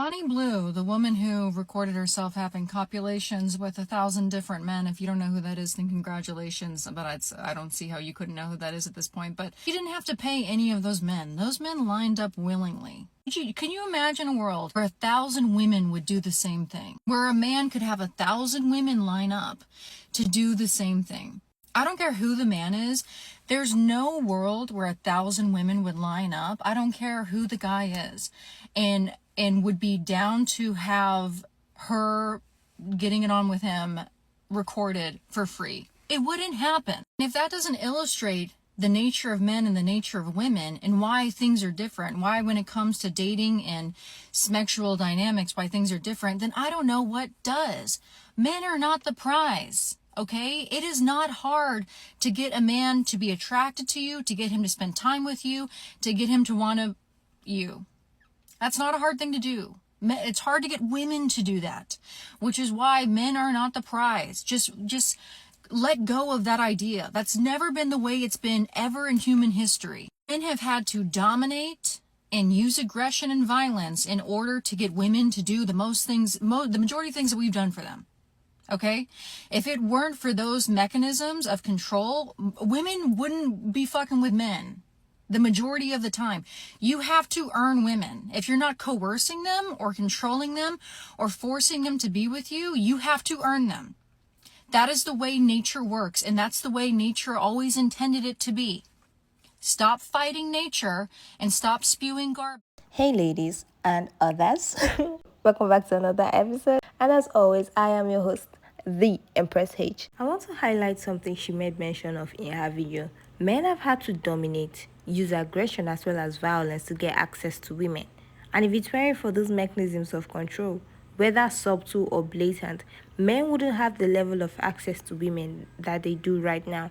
Bonnie Blue, the woman who recorded herself having copulations with 1,000 different men. If you don't know who that is, then congratulations. But I don't see how you couldn't know who that is at this point. But she didn't have to pay any of those men. Those men lined up willingly. Can you imagine a world where 1,000 women would do the same thing? Where a man could have 1,000 women line up to do the same thing? I don't care who the man is. There's no world where 1,000 women would line up. I don't care who the guy is. And would be down to have her getting it on with him recorded for free. It wouldn't happen. If that doesn't illustrate the nature of men and the nature of women and why things are different, why when it comes to dating and sexual dynamics, why things are different, then I don't know what does. Men are not the prize. Okay? It is not hard to get a man to be attracted to you, to get him to spend time with you, to get him to want you. That's not a hard thing to do. It's hard to get women to do that, which is why men are not the prize. Just let go of that idea. That's never been the way it's been ever in human history. Men have had to dominate and use aggression and violence in order to get women to do the majority of things that we've done for them. Okay? If it weren't for those mechanisms of control, women wouldn't be fucking with men. The majority of the time. You have to earn women. If you're not coercing them or controlling them or forcing them to be with you, you have to earn them. That is the way nature works, and that's the way nature always intended it to be. Stop fighting nature and stop spewing garbage. Hey ladies and others. Welcome back to another episode. And as always, I am your host, the Empress H. I want to highlight something she made mention of in her video. Men have had to dominate, use aggression as well as violence to get access to women. And if it weren't for those mechanisms of control, whether subtle or blatant, men wouldn't have the level of access to women that they do right now.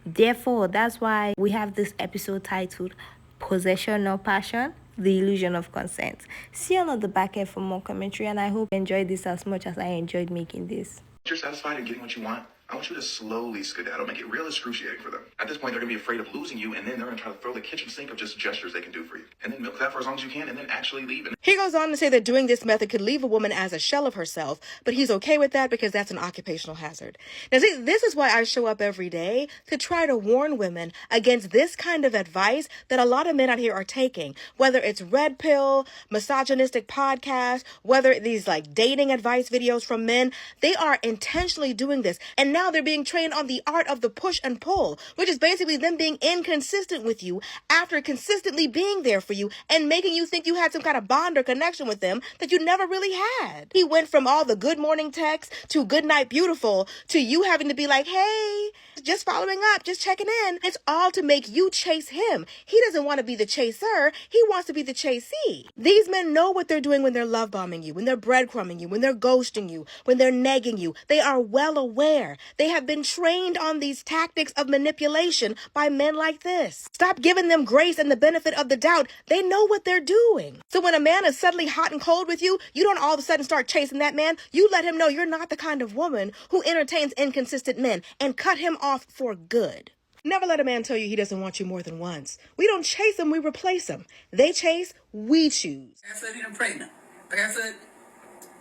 Therefore, that's why we have this episode titled Possession or Passion, the Illusion of Consent. See you on the back end for more commentary, and I hope you enjoyed this as much as I enjoyed making this. You're satisfied in getting what you want, I want you to slowly skedaddle, make it real excruciating for them. At this point, they're going to be afraid of losing you, and then they're going to try to throw the kitchen sink of just gestures they can do for you. And then milk that for as long as you can, and then actually leave. He goes on to say that doing this method could leave a woman as a shell of herself, but he's okay with that because that's an occupational hazard. Now, see, this is why I show up every day to try to warn women against this kind of advice that a lot of men out here are taking, whether it's red pill, misogynistic podcasts, whether these like dating advice videos from men. They are intentionally doing this, and now they're being trained on the art of the push and pull, which is basically them being inconsistent with you after consistently being there for you and making you think you had some kind of bond or connection with them that you never really had. He went from all the good morning texts to good night beautiful to you having to be like, hey, just following up, just checking in. It's all to make you chase him. He doesn't want to be the chaser. He wants to be the chasee. These men know what they're doing when they're love bombing you, when they're breadcrumbing you, when they're ghosting you, when they're negging you. They are well aware. They have been trained on these tactics of manipulation by men like this. Stop giving them grace and the benefit of the doubt. They know what they're doing. So when a man is suddenly hot and cold with you, you don't all of a sudden start chasing that man. You let him know you're not the kind of woman who entertains inconsistent men and cut him off for good. Never let a man tell you he doesn't want you more than once. We don't chase them, we replace them. They chase, we choose. Barefoot and pregnant. Barefoot,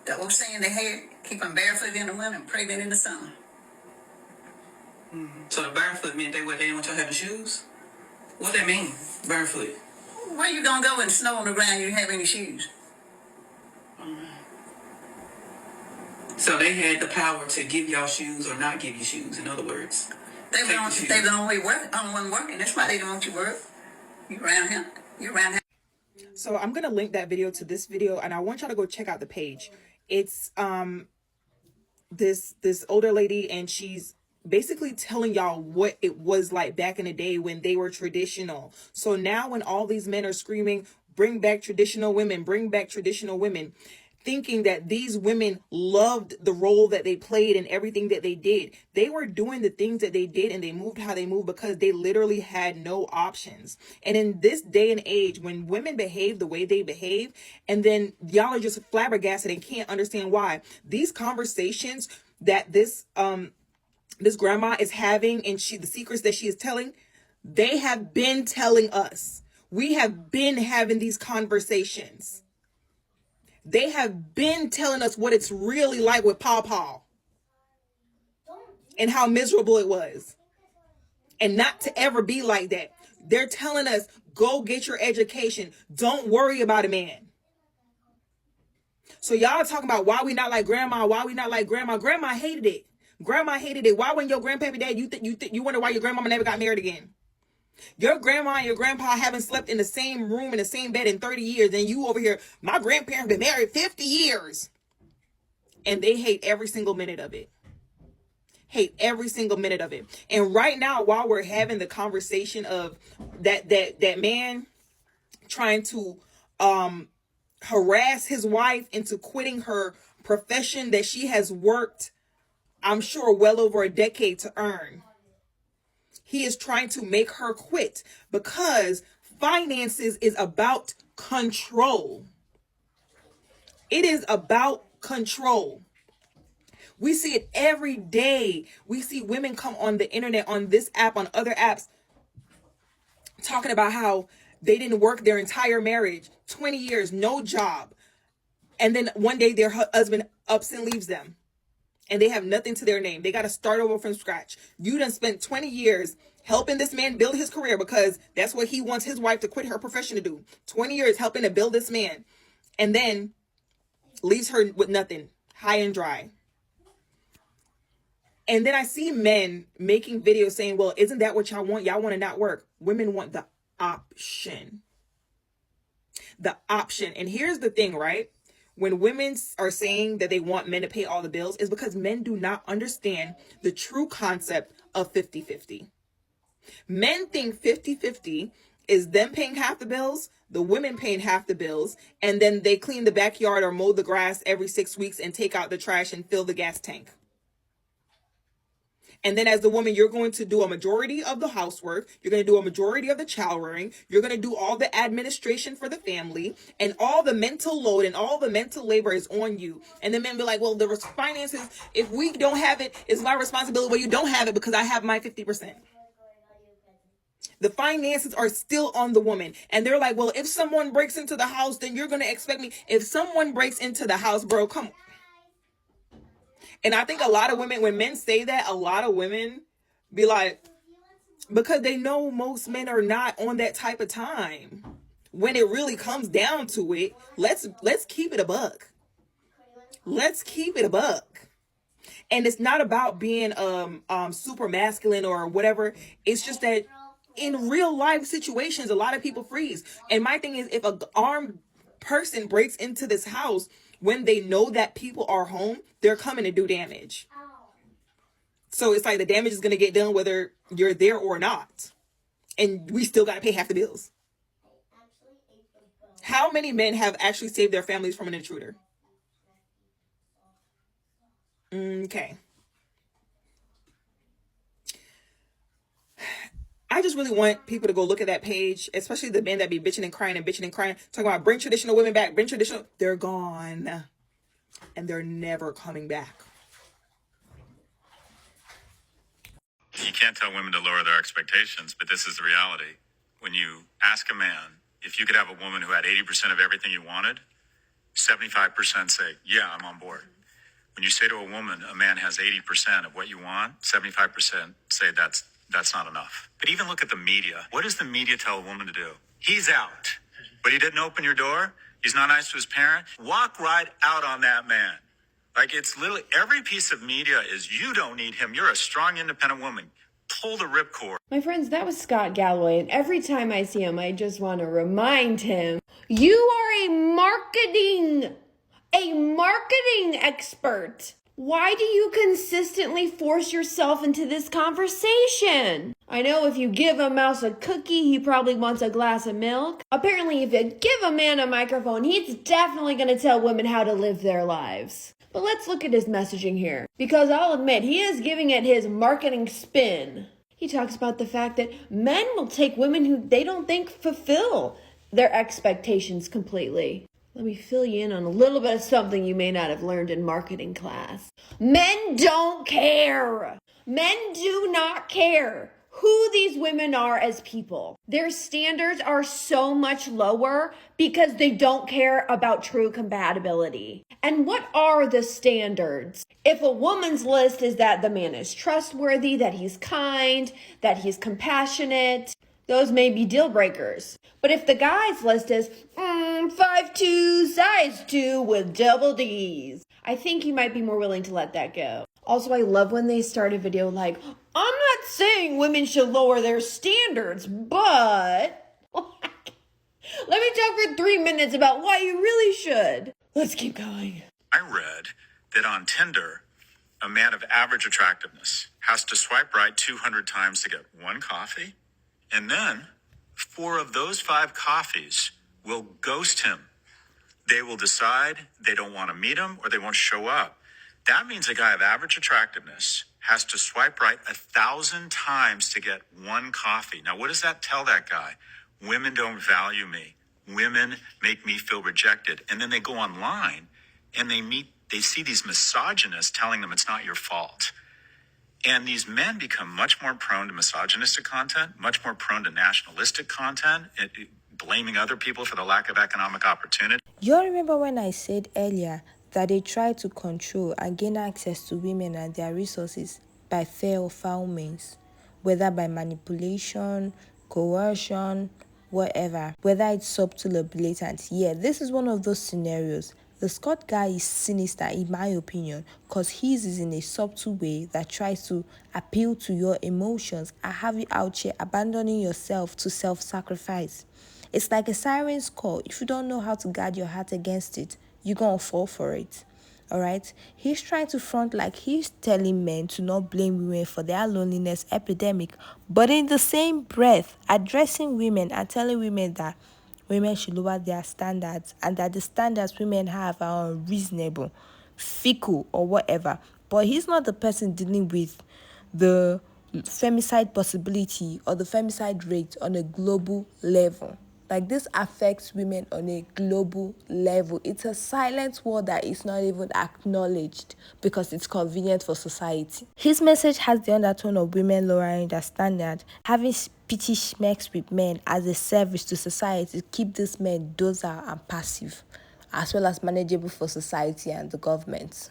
the old saying they had, keep them barefoot in the winter and pregnant in the summer. So the barefoot meant they didn't want y'all have the shoes? What that mean, barefoot? Where you gonna go in snow on the ground you don't have any shoes? So they had the power to give y'all shoes or not give you shoes, in other words. They the only one working. That's why they don't want you to work. You around him. So I'm gonna link that video to this video, and I want y'all to go check out the page. It's this older lady, and she's basically telling y'all what it was like back in the day when they were traditional. So now when all these men are screaming, bring back traditional women, thinking that these women loved the role that they played and everything that they did. They were doing the things that they did and they moved how they moved because they literally had no options. And in this day and age, when women behave the way they behave, and then y'all are just flabbergasted and can't understand why, these conversations that this grandma is having and the secrets that she is telling, they have been telling us. We have been having these conversations. They have been telling us what it's really like with Paw and how miserable it was. And not to ever be like that. They're telling us, go get your education. Don't worry about a man. So y'all talking about why we not like grandma, why we not like grandma. Grandma hated it. Grandma hated it. Why when your grandpappy dad, you wonder why your grandmama never got married again? Your grandma and your grandpa haven't slept in the same room, in the same bed in 30 years. And you over here, my grandparents been married 50 years. And they hate every single minute of it. Hate every single minute of it. And right now, while we're having the conversation of that man trying to harass his wife into quitting her profession that she has worked, I'm sure, well over a decade to earn. He is trying to make her quit because finances is about control. It is about control. We see it every day. We see women come on the internet, on this app, on other apps, talking about how they didn't work their entire marriage, 20 years, no job. And then one day their husband ups and leaves them. And they have nothing to their name. They got to start over from scratch. You done spent 20 years helping this man build his career because that's what he wants his wife to quit her profession to do. 20 years helping to build this man. And then leaves her with nothing, high and dry. And then I see men making videos saying, well, isn't that what y'all want? Y'all want to not work. Women want the option. The option. And here's the thing, right? When women are saying that they want men to pay all the bills, is because men do not understand the true concept of 50-50. Men think 50-50 is them paying half the bills, the women paying half the bills, and then they clean the backyard or mow the grass every 6 weeks and take out the trash and fill the gas tank. And then as the woman, you're going to do a majority of the housework. You're going to do a majority of the child rearing. You're going to do all the administration for the family, and all the mental load and all the mental labor is on you. And the men be like, well, the finances, if we don't have it, it's my responsibility. Well, you don't have it because I have my 50%. The finances are still on the woman. And they're like, well, if someone breaks into the house, then you're going to expect me. If someone breaks into the house, bro, come on. And I think a lot of women, when men say that, a lot of women be like, because they know most men are not on that type of time. When it really comes down to it, let's keep it a buck. Let's keep it a buck. And it's not about being super masculine or whatever. It's just that in real life situations, a lot of people freeze. And my thing is, if an armed person breaks into this house, when they know that people are home, they're coming to do damage. So it's like the damage is going to get done whether you're there or not. And we still got to pay half the bills. How many men have actually saved their families from an intruder? Okay. I just really want people to go look at that page, especially the men that be bitching and crying, talking about bring traditional women back, bring traditional. They're gone. And they're never coming back. You can't tell women to lower their expectations, but this is the reality. When you ask a man if you could have a woman who had 80% of everything you wanted, 75% say, yeah, I'm on board. When you say to a woman, a man has 80% of what you want, 75% say that's not enough. But even look at the media. What does the media tell a woman to do? He's out, but he didn't open your door. He's not nice to his parent. Walk right out on that man. Like, it's literally every piece of media is, you don't need him. You're a strong, independent woman. Pull the ripcord. My friends, that was Scott Galloway, and every time I see him, I just want to remind him, you are a marketing expert. Why do you consistently force yourself into this conversation? I know if you give a mouse a cookie, he probably wants a glass of milk. Apparently, if you give a man a microphone, he's definitely going to tell women how to live their lives. But let's look at his messaging here, because I'll admit, he is giving it his marketing spin. He talks about the fact that men will take women who they don't think fulfill their expectations completely. Let me fill you in on a little bit of something you may not have learned in marketing class. Men don't care. Men do not care who these women are as people. Their standards are so much lower because they don't care about true compatibility. And what are the standards? If a woman's list is that the man is trustworthy, that he's kind, that he's compassionate, those may be deal breakers. But if the guy's list is 5'2", size 2 with double D's, I think you might be more willing to let that go. Also, I love when they start a video like, I'm not saying women should lower their standards, but let me talk for 3 minutes about why you really should. Let's keep going. I read that on Tinder, a man of average attractiveness has to swipe right 200 times to get one coffee, and then 4 of those 5 coffees will ghost him. They will decide they don't want to meet him or they won't show up. That means a guy of average attractiveness has to swipe right 1,000 times to get one coffee. Now, what does that tell that guy? Women don't value me. Women make me feel rejected. And then they go online and they see these misogynists telling them it's not your fault. And these men become much more prone to misogynistic content, much more prone to nationalistic content, blaming other people for the lack of economic opportunity. You all remember when I said earlier that they try to control and gain access to women and their resources by fair or foul means, whether by manipulation, coercion, whatever, whether it's subtle or blatant. Yeah, this is one of those scenarios. The Scott guy is sinister in my opinion because his is in a subtle way that tries to appeal to your emotions and have you out here abandoning yourself to self-sacrifice. It's like a siren's call. If you don't know how to guard your heart against it, you're gonna fall for it. Alright? He's trying to front like he's telling men to not blame women for their loneliness epidemic, but in the same breath, addressing women and telling women that women should lower their standards and that the standards women have are unreasonable, fickle, or whatever. But he's not the person dealing with the femicide possibility or the femicide rate on a global level. Like, this affects women on a global level. It's a silent war that is not even acknowledged because it's convenient for society. His message has the undertone of women lowering their standard, having pity schmecks with men as a service to society to keep these men docile and passive, as well as manageable for society and the government.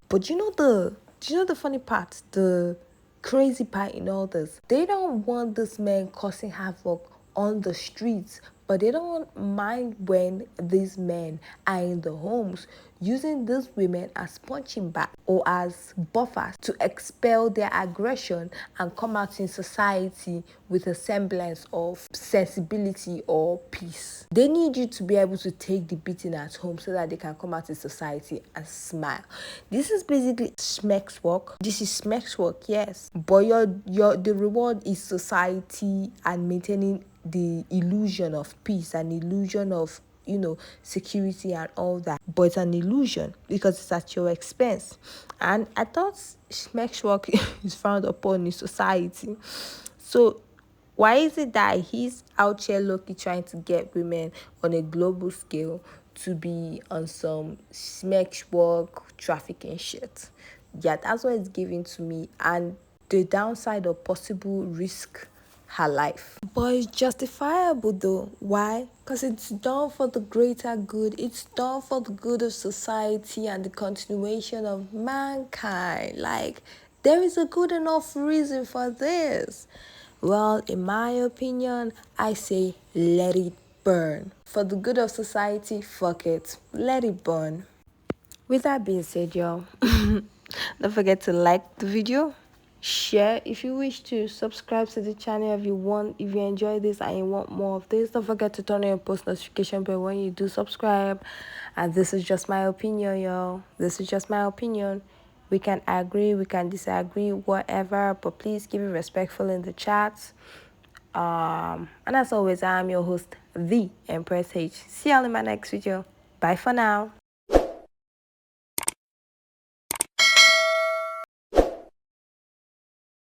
But do you know the funny part? The crazy part in all this? They don't want this men causing havoc on the streets, but they don't mind when these men are in the homes using these women as punching bag or as buffers to expel their aggression and come out in society with a semblance of sensibility or peace. They need you to be able to take the beating at home so that they can come out in society and smile. This is basically Smek's work. This is Smek's work, yes. But the reward is society and maintaining the illusion of peace and illusion of security and all that. But it's an illusion because it's at your expense. And I thought Smek's work is frowned upon in society. So why is it that he's out here low-key trying to get women on a global scale to be on some Smek's work trafficking shit? Yeah, that's what it's giving to me. And the downside of possible risk her life. But it's justifiable though. Why? Because it's done for the greater good. It's done for the good of society and the continuation of mankind. Like, there is a good enough reason for this. Well, in my opinion, I say let it burn. For the good of society, fuck it. Let it burn. With that being said, y'all, don't forget to like the video, share if you wish to, subscribe to the channel if you enjoy this and you want more of this. Don't forget to turn on your post notification bell when you do subscribe. And this is just my opinion, y'all. This is just my opinion. We can agree, we can disagree, whatever, but please keep it respectful in the chats. And as always, I am your host, the Empress H. See y'all in my next video. Bye for now.